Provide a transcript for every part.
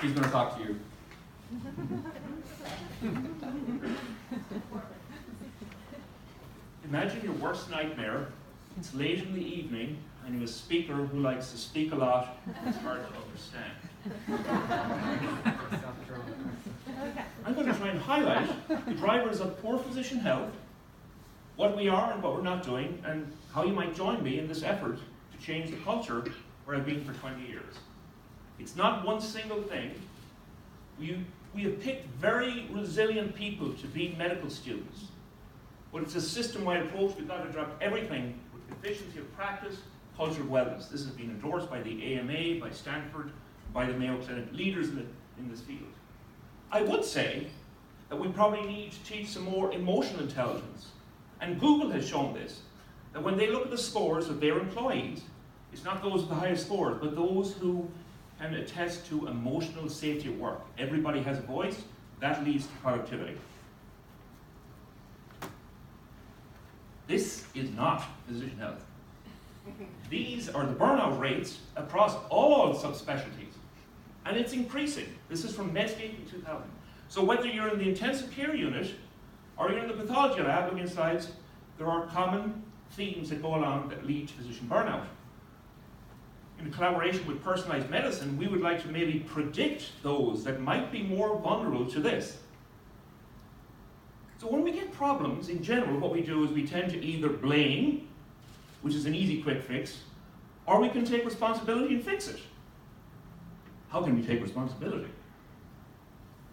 He's going to talk to you. Imagine your worst nightmare. It's late in the evening, and you have a speaker who likes to speak a lot. It's hard to understand. I'm going to try and highlight the drivers of poor physician health, what we are and what we're not doing, and how you might join me in this effort to change the culture where I've been for 20 years. It's not one single thing. We have picked very resilient people to be medical students. But it's a system-wide approach. We've got to drop everything with efficiency of practice, culture of wellness. This has been endorsed by the AMA, by Stanford, by the Mayo Clinic, leaders in this field. I would say that we probably need to teach some more emotional intelligence. And Google has shown this, that when they look at the scores of their employees, it's not those with the highest scores, but those who can attest to emotional safety at work. Everybody has a voice, that leads to productivity. This is not physician health. These are the burnout rates across all subspecialties, and it's increasing. This is from Medscape in 2000. So whether you're in the intensive care unit or you're in the pathology lab looking at slides, there are common themes that go along that lead to physician burnout. In collaboration with personalized medicine, we would like to maybe predict those that might be more vulnerable to this. So when we get problems, in general, what we do is we tend to either blame, which is an easy quick fix, or we can take responsibility and fix it. How can we take responsibility?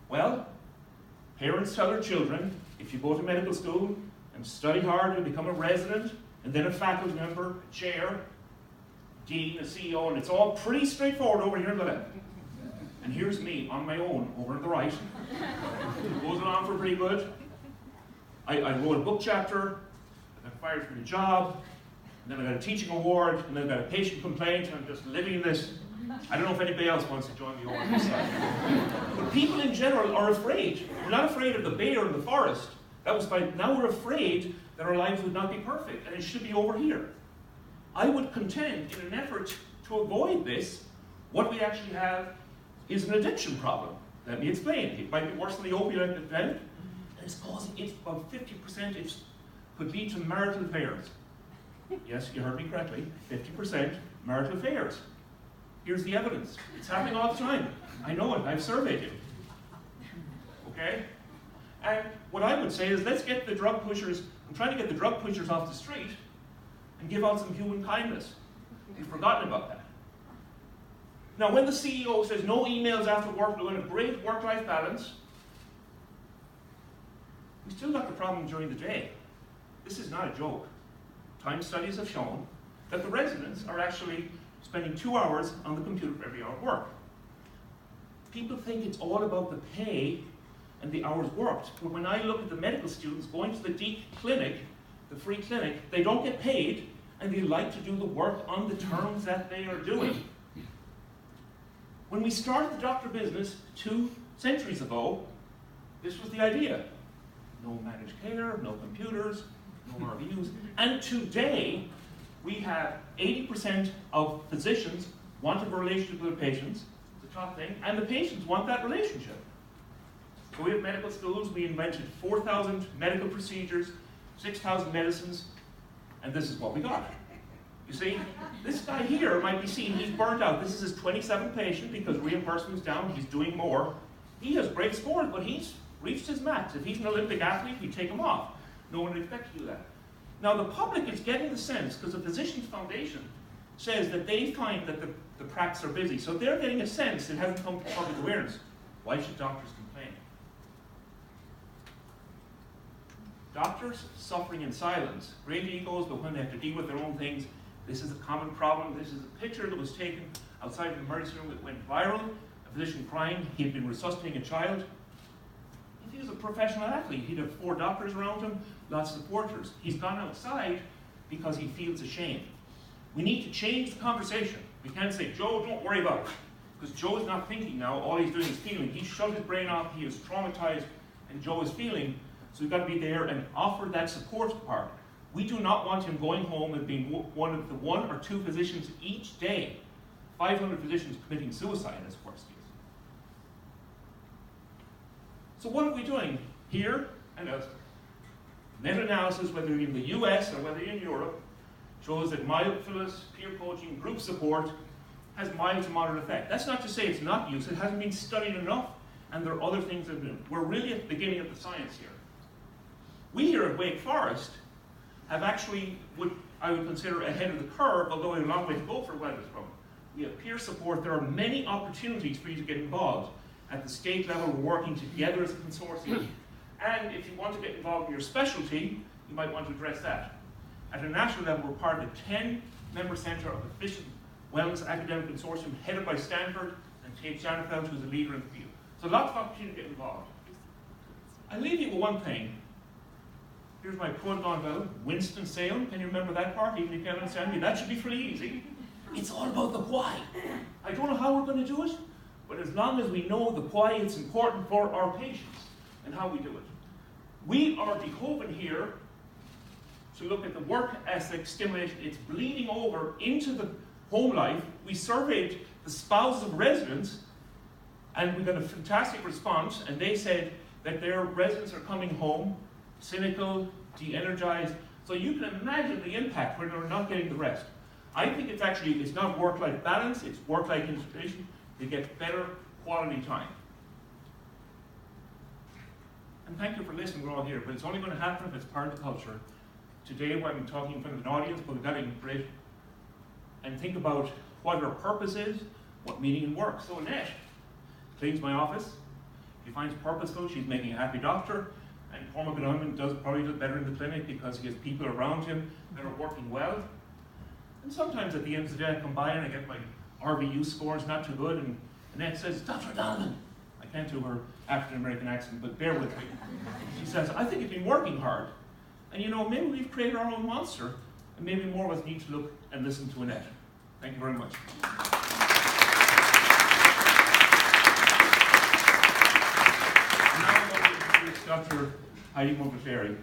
Well, parents tell their children, if you go to medical school and study hard and become a resident, and then a faculty member, a chair, dean, a CEO, and it's all pretty straightforward over here on the left. And here's me on my own over on the right. It goes along for pretty good. I wrote a book chapter, I got fired from the job, and then I got a teaching award, and then I got a patient complaint, and I'm just living in this. I don't know if anybody else wants to join me over this side. But people in general are afraid. We're not afraid of the bear in the forest. That was fine. Now we're afraid that our lives would not be perfect, and it should be over here. I would contend, in an effort to avoid this, what we actually have is an addiction problem. Let me explain. It might be worse than the opioid epidemic, and it's causing it about 50%. It could lead to marital affairs. Yes, you heard me correctly. 50% marital affairs. Here's the evidence. It's happening all the time. I know it. I've surveyed it. Okay? And what I would say is, let's get the drug pushers. I'm trying to get the drug pushers off the street and give out some human kindness. We've forgotten about that. Now, when the CEO says no emails after work, we're going to have great work-life balance, we still got the problem during the day. This is not a joke. Time studies have shown that the residents are actually spending 2 hours on the computer for every hour of work. People think it's all about the pay and the hours worked. But when I look at the medical students going to the DEEC clinic, the free clinic, they don't get paid, and they like to do the work on the terms that they are doing. When we started the doctor business 2 centuries ago, this was the idea. No managed care, no computers, no RVUs. And today, we have 80% of physicians want a relationship with their patients, the top thing, and the patients want that relationship. So we have medical schools, we invented 4,000 medical procedures, 6,000 medicines, and this is what we got. You see, this guy here might be seen, he's burnt out. This is his 27th patient because reimbursement's down, he's doing more. He has great scores, but he's reached his max. If he's an Olympic athlete, we take him off. No one would expect to do that. Now the public is getting the sense, because the Physicians Foundation says that they find that the practices are busy, so they're getting a sense, it hasn't come to public awareness. Why should doctors complain? Doctors suffering in silence, great egos, but when they have to deal with their own things, this is a common problem. This is a picture that was taken outside the emergency room that went viral. A physician crying, he had been resuscitating a child. If he was a professional athlete, he'd have 4 doctors around him, lots of supporters. He's gone outside because he feels ashamed. We need to change the conversation. We can't say, Joe, don't worry about it. Because Joe is not thinking now, all he's doing is feeling. He shut his brain off, he is traumatized, and Joe is feeling. So we've got to be there and offer that support part. We do not want him going home and being one of the 1 or 2 physicians each day. 500 physicians committing suicide as worst case. So what are we doing here and elsewhere? Meta-analysis, whether in the US or whether in Europe, shows that mindfulness, peer coaching, group support has mild to moderate effect. That's not to say it's not used, it hasn't been studied enough, and there are other things that have been. We're really at the beginning of the science here. We here at Wake Forest have actually, I would consider ahead of the curve, although we have a long way to go for wellness program. We have peer support. There are many opportunities for you to get involved. At the state level, we're working together as a consortium. And if you want to get involved in your specialty, you might want to address that. At a national level, we're part of the 10-member centre of the Efficient Wellness Academic Consortium, headed by Stanford and Tate Shanafelt, who's a leader in the field. So lots of opportunity to get involved. I'll leave you with one thing. Here's my protocol fellow, Winston-Salem. Can you remember that part? Even if you can't understand me, that should be pretty easy. It's all about the why. I don't know how we're going to do it, but as long as we know the why, it's important for our patients and how we do it. We are beholden here to look at the work ethic stimulation. It's bleeding over into the home life. We surveyed the spouses of residents, and we got a fantastic response, and they said that their residents are coming home cynical, de-energized. So you can imagine the impact when they're not getting the rest. I think it's not work-life balance, it's work-life integration. They get better quality time. And thank you for listening, we're all here, but it's only going to happen if it's part of the culture. Today, when I'm talking in front of an audience, but we've got to integrate and think about what our purpose is, what meaning and work. So Annette cleans my office. She finds purposeful, she's making a happy doctor. And Cormac O'Donovan probably does better in the clinic because he has people around him that are working well. And sometimes at the end of the day, I come by and I get my RVU scores not too good, and Annette says, Dr. O'Donovan. I can't do her African-American accent, but bear with me. She says, I think you've been working hard. And maybe we've created our own monster, and maybe more of us need to look and listen to Annette. Thank you very much. Now I'm going to introduce Dr. Heidi Montessori.